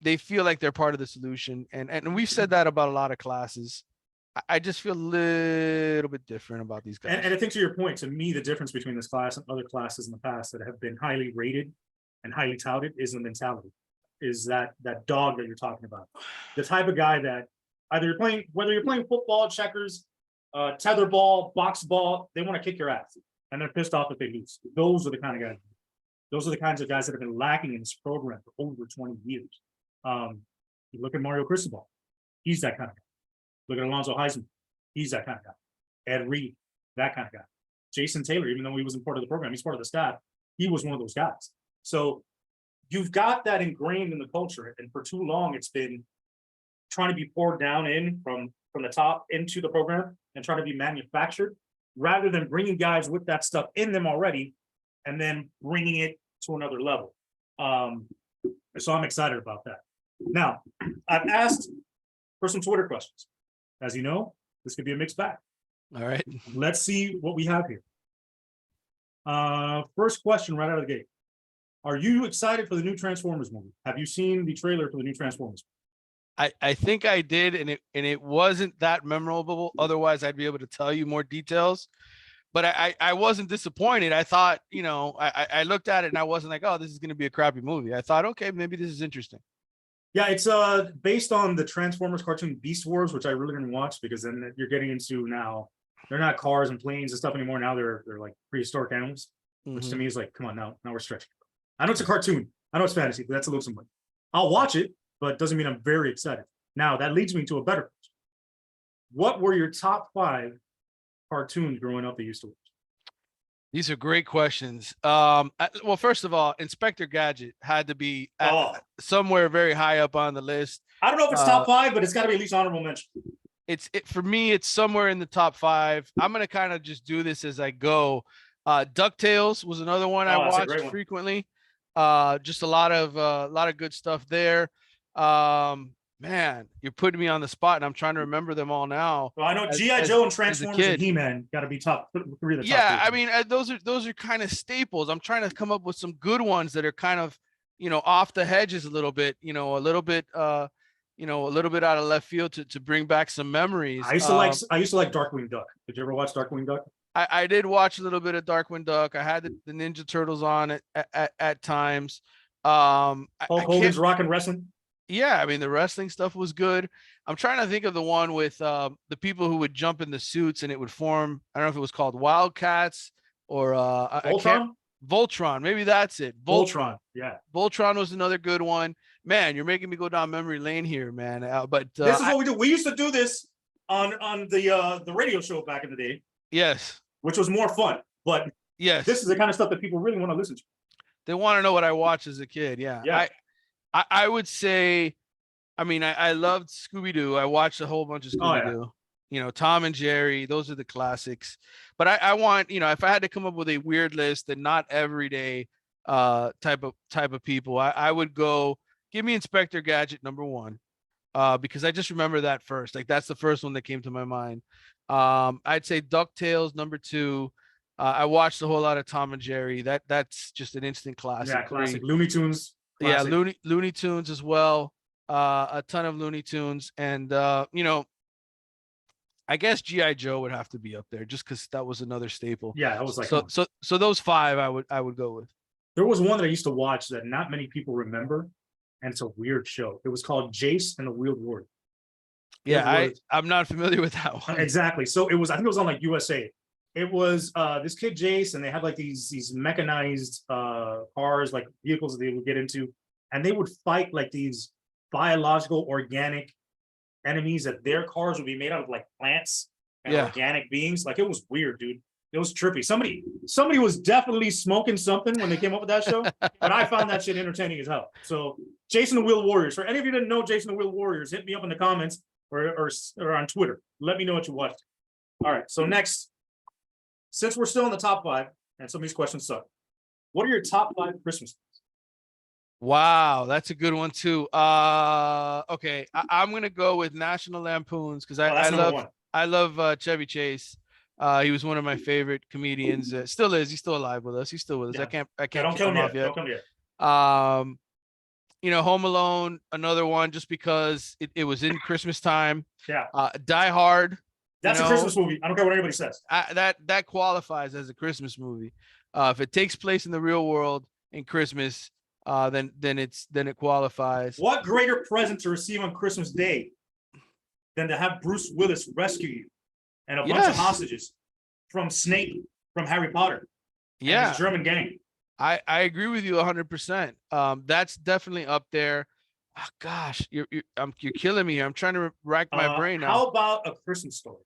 they feel like they're part of the solution. And we've said that about a lot of classes. I just feel a little bit different about these guys. And I think, to your point, to me, the difference between this class and other classes in the past that have been highly rated and highly touted is the mentality. Is that dog that you're talking about, the type of guy that whether you're playing football, checkers, tetherball, box ball, they want to kick your ass and they're pissed off if they lose. Those are the kind of guys. Those are the kinds of guys that have been lacking in this program for over 20 years. You look at Mario Cristobal, he's that kind of guy. Look at Alonzo Heisman, he's that kind of guy. Ed Reed, that kind of guy. Jason Taylor, even though he wasn't part of the program, he's part of the staff. He was one of those guys. So you've got that ingrained in the culture, and for too long it's been trying to be poured down in from the top into the program and trying to be manufactured, rather than bringing guys with that stuff in them already and then bringing it to another level. So I'm excited about that. Now, I've asked for some Twitter questions. As you know, this could be a mixed bag. All right. Let's see what we have here. First question right out of the gate. Are you excited for the new Transformers movie? Have you seen the trailer for the new Transformers? I think I did, and it wasn't that memorable. Otherwise, I'd be able to tell you more details. But I wasn't disappointed. I thought, I looked at it and I wasn't like, oh, this is going to be a crappy movie. I thought, okay, maybe this is interesting. Yeah, it's based on the Transformers cartoon Beast Wars, which I really didn't watch, because then you're getting into, now they're not cars and planes and stuff anymore. Now they're like prehistoric animals, which to me is like, come on, now we're stretching. I know it's a cartoon. I know it's fantasy, but that's a little something. I'll watch it, but it doesn't mean I'm very excited. Now that leads me to a better question. What were your top 5 cartoons growing up that you used to watch? These are great questions. Well, first of all, Inspector Gadget had to be Oh, somewhere very high up on the list. I don't know if it's top five, but it's got to be at least honorable mention. For me, it's somewhere in the top 5. I'm gonna kind of just do this as I go. DuckTales was another one I Oh, that's a watched great one. frequently. Just a lot of good stuff there. Man, you're putting me on the spot, and I'm trying to remember them all now. Well, I know As GI as Joe and as a Transformers and kid, He-Man got to be top 3 of the top yeah, 3. I mean, those are kind of staples. I'm trying to come up with some good ones that are kind of, off the hedges a little bit, a little bit, a little bit out of left field to bring back some memories. I used to like Darkwing Duck. Did you ever watch Darkwing Duck? I did watch a little bit of Darkwing Duck. I had the Ninja Turtles on at times. I Hulk can't. Hogan's Rock and Wrestling. Yeah, I mean the wrestling stuff was good. I'm trying to think of the one with the people who would jump in the suits and it would form. I don't know if it was called Wildcats or I can't. Voltron. Voltron, maybe that's it. Voltron. Yeah. Voltron was another good one. Man, you're making me go down memory lane here, man. But This is what we do. We used to do this on the radio show back in the day, yes, which was more fun. But yes, this is the kind of stuff that people really want to listen to. they want to know what I watched as a kid. Yeah, Yeah. I would say, I mean, I loved Scooby Doo. I watched a whole bunch of Oh, yeah. Scooby Doo. Tom and Jerry, those are the classics. But I want, if I had to come up with a weird list and not everyday type of people, I would go give me Inspector Gadget #1. Because I just remember that first. Like that's the first one that came to my mind. I'd say DuckTales #2. I watched a whole lot of Tom and Jerry. That's just an instant classic. Yeah, classic. Looney Tunes. Yeah, Classic. Looney Tunes as well. A ton of Looney Tunes, and I guess GI Joe would have to be up there just because that was another staple. Yeah, that was like So those 5 I would go with. there was one that I used to watch that not many people remember, and it's a weird show. It was called Jace and the Wheeled Warrior. Yeah, I'm not familiar with that one. Exactly. So it was, I think it was on like USA. It was this kid Jace, and they had like these mechanized cars, like vehicles that they would get into, and they would fight like these biological organic enemies that their cars would be made out of like plants and Yeah. organic beings. Like it was weird, dude. It was trippy. Somebody was definitely smoking something when they came up with that show, but I found that shit entertaining as hell. So Jason the Wheel Warriors. For any of you that didn't know Jason the Wheel Warriors, hit me up in the comments or on Twitter. Let me know what you watched. All right. So next, since we're still in the top 5, and some of these questions suck, what are your top 5 Christmas movies? Wow, that's a good one too. Okay, I'm gonna go with National Lampoons because Oh, that's number 1. I love Chevy Chase. He was one of my favorite comedians. Still is. He's still alive with us. He's still with us. Yeah. I can't Yeah, kick don't kill him him off yet. yet. Don't come yet. Home Alone, another one, just because it was in Christmas time. Yeah. Die Hard. That's a Christmas movie. I don't care what anybody says. That qualifies as a Christmas movie. If it takes place in the real world in Christmas, then it qualifies. What greater present to receive on Christmas Day than to have Bruce Willis rescue you and a bunch of hostages from Snape from Harry Potter? And Yeah, his German gang. I agree with you 100%. That's definitely up there. Oh, gosh, you're killing me here. I'm trying to rack my brain now. How about A Christmas Story?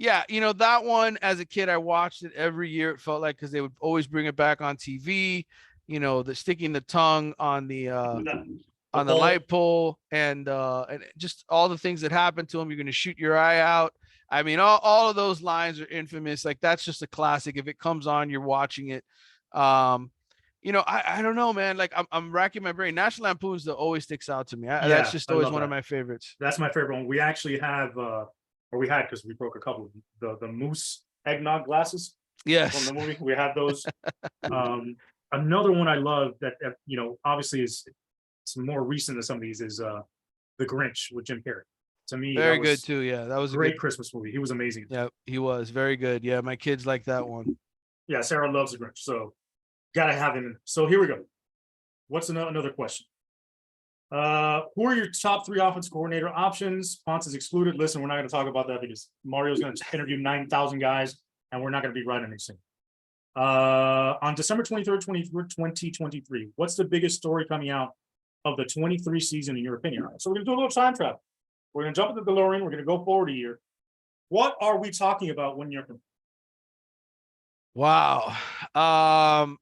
Yeah, that one as a kid, I watched it every year. It felt like because they would always bring it back on TV. The sticking the tongue on the light pole and just all the things that happened to him. You're going to shoot your eye out. I mean, all of those lines are infamous. Like that's just a classic. If it comes on, you're watching it. I don't know, man. Like I'm racking my brain. National Lampoons that always sticks out to me. That's just always one of my favorites. That's my favorite one. We actually have, or we had because we broke a couple of the moose eggnog glasses. Yes. From the movie, we have those. Another one I love that obviously is some more recent than some of these is The Grinch with Jim Carrey. To me, very good too. Yeah, that was a great Christmas movie. He was amazing. Yeah, he was very good. Yeah, my kids like that one. Yeah, Sarah loves The Grinch, so gotta have him. So here we go. What's another question? Who are your top 3 offense coordinator options? Ponce is excluded. Listen, we're not going to talk about that because Mario's going to interview 9,000 guys, and we're not going to be right on anything. On December 23rd, 2023, what's the biggest story coming out of the 23 season in your opinion? All right, so we're going to do a little time travel. We're going to jump into the DeLorean. We're going to go forward a year. What are we talking about when you're? Wow. Um,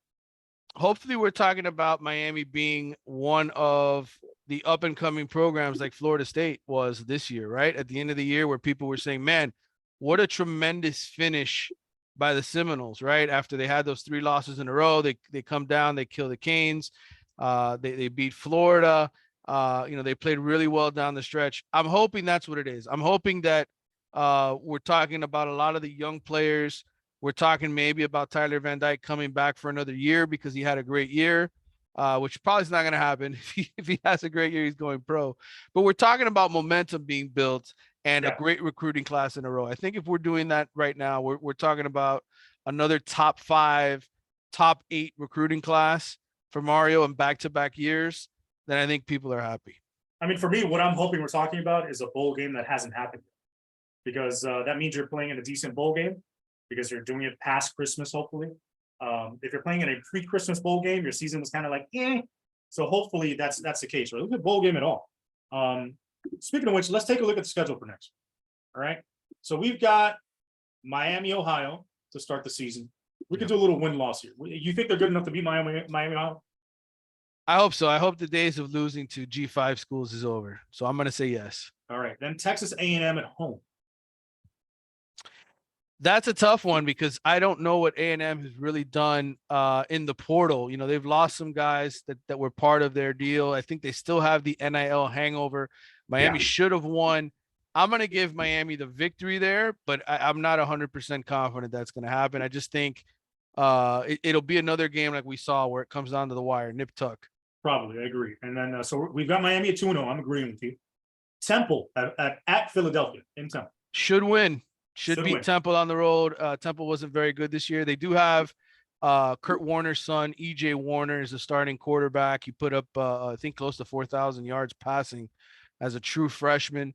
Hopefully we're talking about Miami being one of the up and coming programs like Florida State was this year, right? At the end of the year, where people were saying, man, what a tremendous finish by the Seminoles, right? After they had those 3 losses in a row, they come down, they kill the Canes, they beat Florida. They played really well down the stretch. I'm hoping that's what it is. I'm hoping that we're talking about a lot of the young players. We're talking maybe about Tyler Van Dyke coming back for another year because he had a great year, which probably is not going to happen. If he has a great year, he's going pro. But we're talking about momentum being built and a Yeah. great recruiting class in a row. I think if we're doing that right now, we're talking about another top 5, top 8 recruiting class for Mario in back-to-back years, then I think people are happy. I mean, for me, what I'm hoping we're talking about is a bowl game that hasn't happened yet. Because that means you're playing in a decent bowl game because you're doing it past Christmas, hopefully. If you're playing in a pre-Christmas bowl game, your season was kind of like, eh. So hopefully that's the case. Right? Look at bowl game at all. Speaking of which, let's take a look at the schedule for next. All right. So we've got Miami, Ohio to start the season. We could do a little win-loss here. You think they're good enough to beat Miami, Ohio? I hope so. I hope the days of losing to G5 schools is over. So I'm going to say yes. All right. Then Texas A&M at home. That's a tough one because I don't know what A&M has really done in the portal. They've lost some guys that were part of their deal. I think they still have the NIL hangover. Miami should have won. I'm going to give Miami the victory there, but I'm not 100% confident that's going to happen. I just think it'll be another game like we saw where it comes down to the wire, nip tuck. Probably, I agree. And then so we've got Miami at 2-0. I'm agreeing with you. Temple at Philadelphia in Temple. Should win. Should beat win. Temple on the road. Temple wasn't very good this year. They do have Kurt Warner's son, EJ Warner, is the starting quarterback. He put up, I think, close to 4,000 yards passing as a true freshman.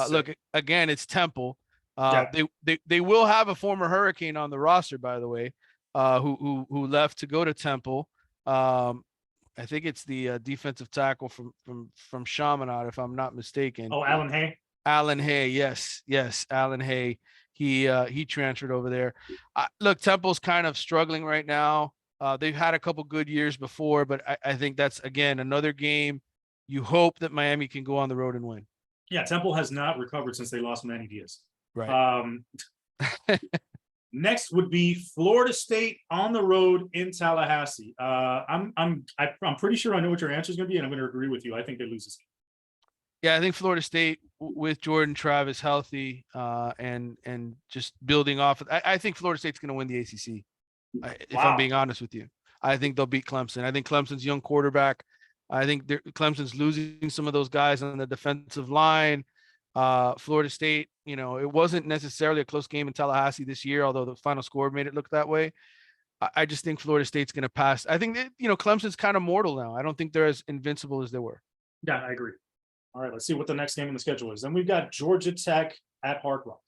Look, again, it's Temple. They will have a former Hurricane on the roster, by the way, who left to go to Temple. I think it's the defensive tackle from Chaminade, if I'm not mistaken. Oh, Alan Hay. Alan Hay, yes, Alan Hay. He transferred over there. Look, Temple's kind of struggling right now. They've had a couple good years before, but I think that's, again, another game. You hope that Miami can go on the road and win. Yeah, Temple has not recovered since they lost Manny Diaz. Right. Next would be Florida State on the road in Tallahassee. I'm pretty sure I know what your answer is going to be, and I'm going to agree with you. I think they lose this game. Yeah, I think Florida State with Jordan Travis healthy and just building off. I think Florida State's going to win the ACC. If I'm being honest with you, I think they'll beat Clemson. I think Clemson's young quarterback. I think Clemson's losing some of those guys on the defensive line. Florida State, it wasn't necessarily a close game in Tallahassee this year, although the final score made it look that way. I just think Florida State's going to pass. I think that, Clemson's kind of mortal now. I don't think they're as invincible as they were. Yeah, I agree. All right, let's see what the next game in the schedule is. Then we've got Georgia Tech at Hard Rock.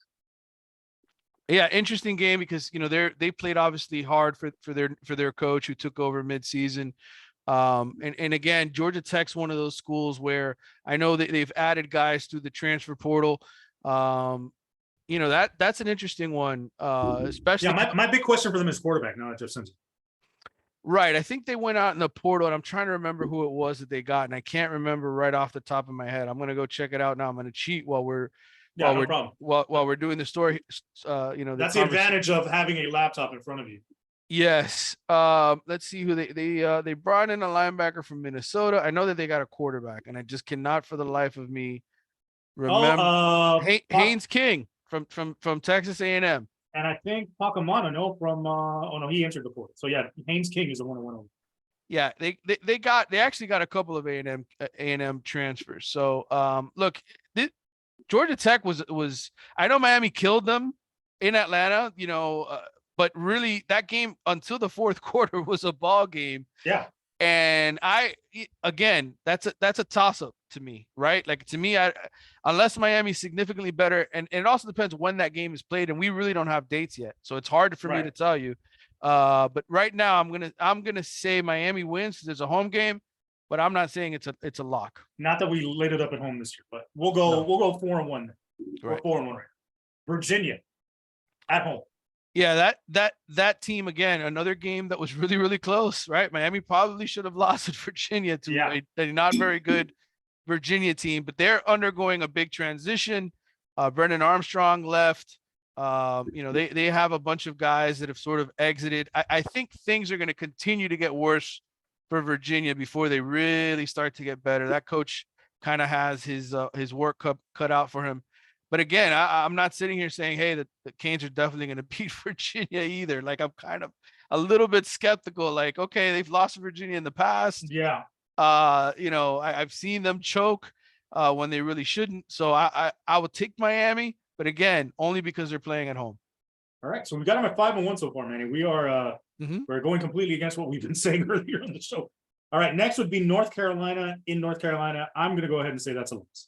Yeah, interesting game because they played obviously hard for their coach who took over midseason. And again, Georgia Tech's one of those schools where I know that they've added guys through the transfer portal. That's an interesting one, especially. Yeah, my big question for them is quarterback, not Jeff Sims. Right. I think they went out in the portal, and I'm trying to remember who it was that they got, and I can't remember right off the top of my head. I'm going to go check it out now. I'm going to cheat while we're doing the story. That's the advantage of having a laptop in front of you. Yes. Let's see who they brought in a linebacker from Minnesota. I know that they got a quarterback, and I just cannot for the life of me remember. Haynes King from Texas A&M. And I think Pacamano from he entered the portal. So yeah, Haynes King is the one who went over. Yeah, they actually got a couple of A&M transfers. So look, Georgia Tech was I know Miami killed them in Atlanta, but really that game until the fourth quarter was a ball game. Yeah. And that's a toss up to me, right? Like, to me, unless Miami's significantly better, and it also depends when that game is played, and we really don't have dates yet, so it's hard for me to tell you. But right now, I'm gonna say Miami wins because it's a home game, but I'm not saying it's a lock. Not that we lit it up at home this year, but we'll go 4-1. Right. 4-1 right. Virginia at home. Yeah, that team again, another game that was really, really close, right? Miami probably should have lost at Virginia to Yeah. a not very good Virginia team, but they're undergoing a big transition. Brendan Armstrong left. They have a bunch of guys that have sort of exited. I think things are going to continue to get worse for Virginia before they really start to get better. That coach kind of has his work cut out for him. But again, I'm not sitting here saying, hey, the Canes are definitely going to beat Virginia either. Like I'm kind of a little bit skeptical. Like, okay, they've lost to Virginia in the past. Yeah. I've seen them choke when they really shouldn't. So I would take Miami, but again, only because they're playing at home. All right. So we got them at 5-1 so far, Manny. We are Mhm. we're going completely against what we've been saying earlier on the show. All right. Next would be North Carolina in North Carolina. I'm going to go ahead and say that's a loss.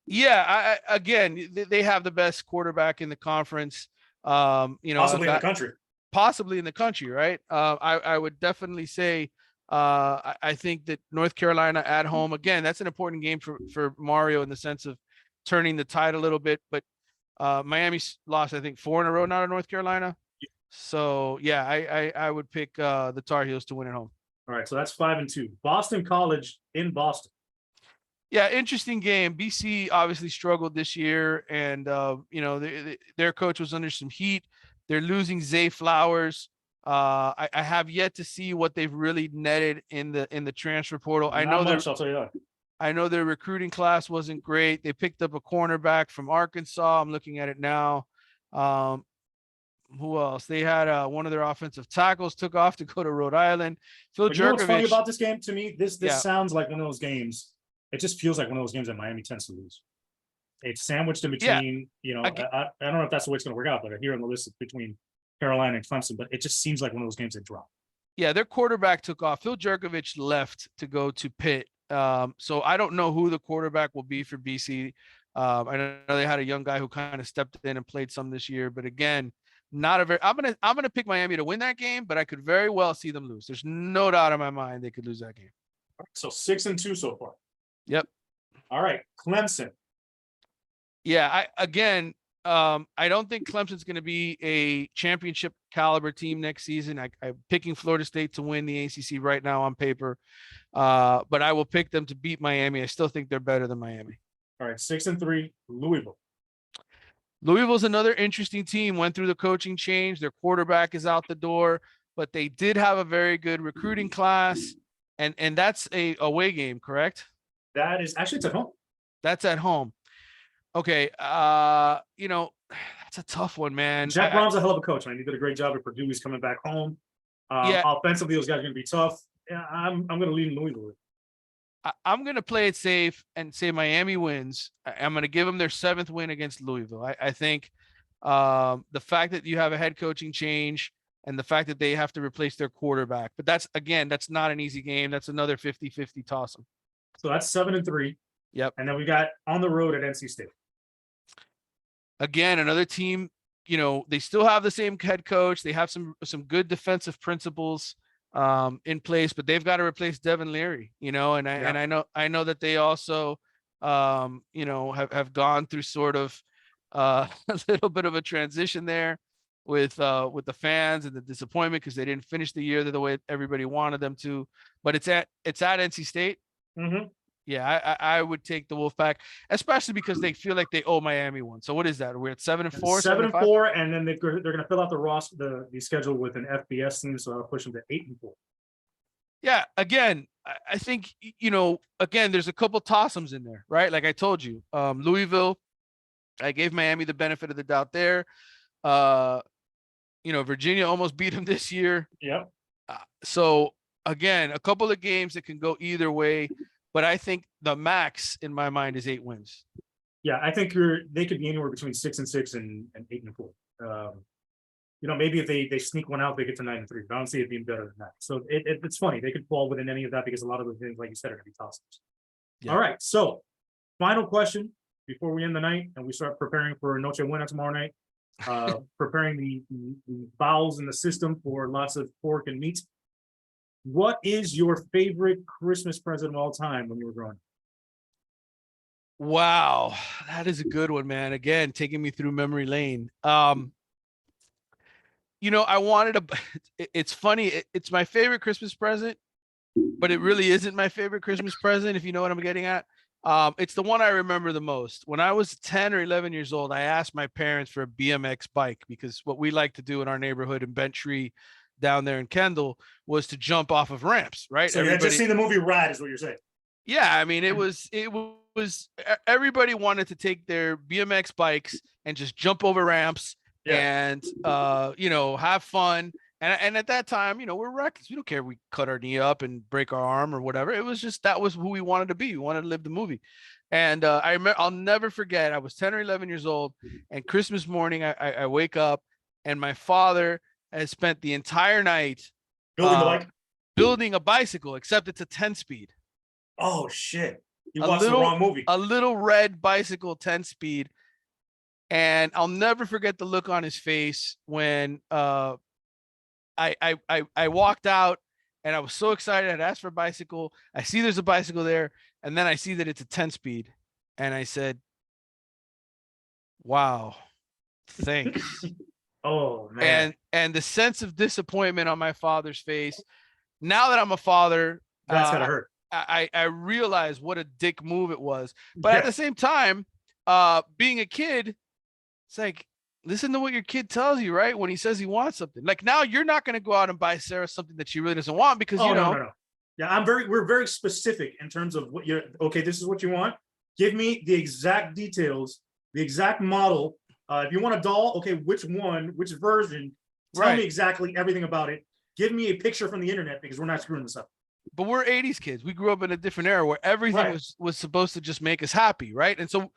Yeah, again, they have the best quarterback in the conference. Possibly in the country. Possibly in the country, right? I would definitely say I think that North Carolina at home, again, that's an important game for Mario in the sense of turning the tide a little bit. But Miami's lost, I think, 4 in a row now to North Carolina. So yeah, I would pick the Tar Heels to win at home. All right. So that's 5-2. Boston College in Boston. Yeah, interesting game. BC obviously struggled this year, and their coach was under some heat. They're losing Zay Flowers. I have yet to see what they've really netted in the transfer portal. Not much, I'll tell you that. I know their recruiting class wasn't great. They picked up a cornerback from Arkansas. I'm looking at it now. Who else? They had one of their offensive tackles took off to go to Rhode Island. Phil But you know what's funny Jurkovich. about this game to me? This Yeah. sounds like one of those games. It just feels like one of those games that Miami tends to lose. It's sandwiched in Yeah. between, I get- I don't know if that's the way it's going to work out, but here on the list it's between Carolina and Clemson, but it just seems like one of those games that drop. Yeah, their quarterback took off. Phil Jurkovich left to go to Pitt. So I don't know who the quarterback will be for BC. I know they had a young guy who kind of stepped in and played some this year, but again, not a very. I'm gonna pick Miami to win that game, but I could very well see them lose. There's no doubt in my mind they could lose that game. So 6-2 so far. Yep. All right, Clemson. Yeah, I don't think Clemson's going to be a championship caliber team next season. I'm picking Florida State to win the ACC right now on paper, but I will pick them to beat Miami. I still think they're better than Miami. All right, 6-3, Louisville. Louisville's another interesting team. Went through the coaching change. Their quarterback is out the door, but they did have a very good recruiting class, and that's a away game, correct? That is actually it's at home. That's at home. Okay, that's a tough one, man. Jeff Brom's a hell of a coach, man. He did a great job at Purdue. He's coming back home. Yeah. Offensively, those guys are going to be tough. Yeah, I'm going to lean Louisville. I'm going to play it safe and say Miami wins. I'm going to give them their 7th win against Louisville. I think the fact that you have a head coaching change and the fact that they have to replace their quarterback, but that's not an easy game. That's another 50-50 toss them. So that's 7-3. Yep. And then we got on the road at NC State. Again, another team, they still have the same head coach. They have some good defensive principles in place, but they've got to replace Devin Leary, and I know that they also, have gone through sort of a little bit of a transition there with the fans and the disappointment because they didn't finish the year the way everybody wanted them to. But it's at NC State. Mm-hmm. Yeah, I would take the Wolfpack, especially because they feel like they owe Miami one. So what is that? We're at 7-4, 7-4, and then they're going to fill out the roster, the schedule with an FBS team, so that'll push them to 8-4. Yeah, again, I think again, there's a couple toss-ems in there, right? Like I told you, Louisville, I gave Miami the benefit of the doubt there. Virginia almost beat them this year. Yep. So again, a couple of games that can go either way. But I think the max in my mind is 8 wins. Yeah, I think they could be anywhere between 6-6 and 8-4. Maybe if they sneak one out, they get to 9-3. But I don't see it being better than that. So it's funny. They could fall within any of that because a lot of the things, like you said, are going to be toss-ups. Yeah. All right. So final question before we end the night and we start preparing for Noche Buena tomorrow night. Preparing the bowels in the system for lots of pork and meat. What is your favorite Christmas present of all time when you were growing up? Wow, that is a good one, man. Again, taking me through memory lane. I wanted a. It's funny. It's my favorite Christmas present, but it really isn't my favorite Christmas present. If you know what I'm getting at. It's the one I remember the most. When I was 10 or 11 years old, I asked my parents for a BMX bike because what we like to do in our neighborhood in Bentry, down there in Kendall, was to jump off of ramps. Right? So you had just seen the movie Rad, is what you're saying. Yeah, I mean, it was everybody wanted to take their BMX bikes and just jump over ramps and have fun. And at that time, we're reckless. We don't care if we cut our knee up and break our arm or whatever. It was just that was who we wanted to be. We wanted to live the movie. And I remember, I'll never forget. I was 10 or 11 years old, and Christmas morning, I wake up, and my father has spent the entire night Building the bike. building a bicycle, except it's a 10-speed. Oh shit! You watched the wrong movie. A little red bicycle 10-speed, and I'll never forget the look on his face when I walked out, and I was so excited. I'd asked for a bicycle. I see there's a bicycle there, and then I see that it's a 10-speed, and I said, "Wow, thanks." Oh man! And the sense of disappointment on my father's face. Now that I'm a father, That's gotta hurt. I realized what a dick move it was. But at the same time, being a kid, it's like, listen to what your kid tells you, right? When he says he wants something. Like, now you're not going to go out and buy Sarah something that she really doesn't want because, No. Yeah, we're very specific in terms of what okay, this is what you want. Give me the exact details, the exact model. If you want a doll, okay, which one, which version? Tell me exactly everything about it. Give me a picture from the internet because we're not screwing this up. But we're 80s kids. We grew up in a different era where everything was supposed to just make us happy, right? And so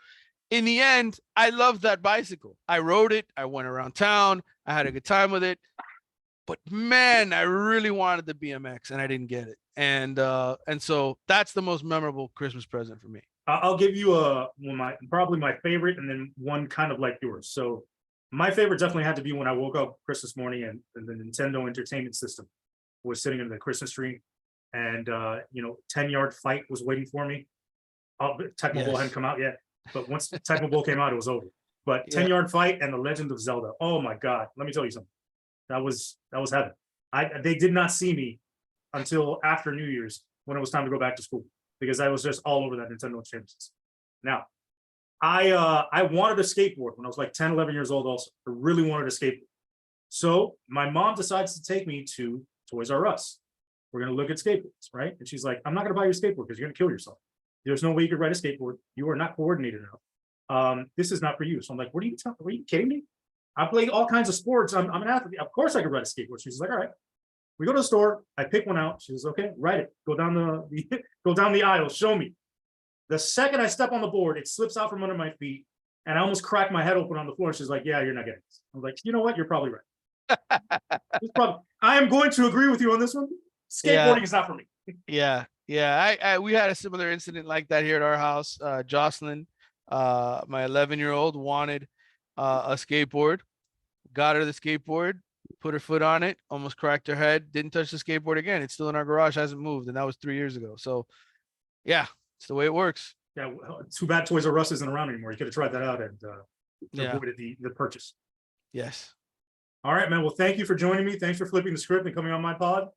in the end, I loved that bicycle. I rode it. I went around town. I had a good time with it. But man, I really wanted the BMX and I didn't get it. And so that's the most memorable Christmas present for me. I'll give you probably my favorite, and then one kind of like yours. So my favorite definitely had to be when I woke up Christmas morning and the Nintendo Entertainment System was sitting in the Christmas tree, and 10-yard fight was waiting for me. Tecmo Bowl hadn't come out yet, but once Tecmo Bowl came out, it was over. But 10-yard fight and the Legend of Zelda. Oh my God! Let me tell you something. That was heaven. They did not see me until after New Year's when it was time to go back to school because I was just all over that Nintendo Entertainment System. Now, I wanted a skateboard when I was like 10, 11 years old. Also, I really wanted a skateboard. So my mom decides to take me to Toys R Us. We're going to look at skateboards, right? And she's like, I'm not going to buy you a skateboard because you're going to kill yourself. There's no way you could ride a skateboard. You are not coordinated enough. This is not for you. So I'm like, are you kidding me? I play all kinds of sports. I'm an athlete. Of course I could ride a skateboard. She's like, all right. We go to the store. I pick one out. She says, okay, ride it. Go down the aisle. Show me. The second I step on the board, it slips out from under my feet, and I almost crack my head open on the floor. She's like, yeah, you're not getting this. I'm like, you know what? You're probably right. I am going to agree with you on this one. Skateboarding is not for me. Yeah. We had a similar incident like that here at our house. Jocelyn, my 11-year-old, wanted a skateboard. Got her the skateboard, put her foot on it, almost cracked her head, didn't touch the skateboard again. It's still in our garage, hasn't moved, and that was 3 years ago. So, yeah, it's the way it works. Yeah, too bad Toys R Us isn't around anymore. You could have tried that out and avoided the purchase. Yes. All right, man. Well, thank you for joining me. Thanks for flipping the script and coming on my pod.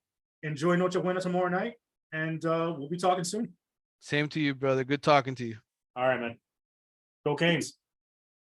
Enjoy Noche Buena tomorrow night, and we'll be talking soon. Same to you, brother. Good talking to you. All right, man. Go Canes.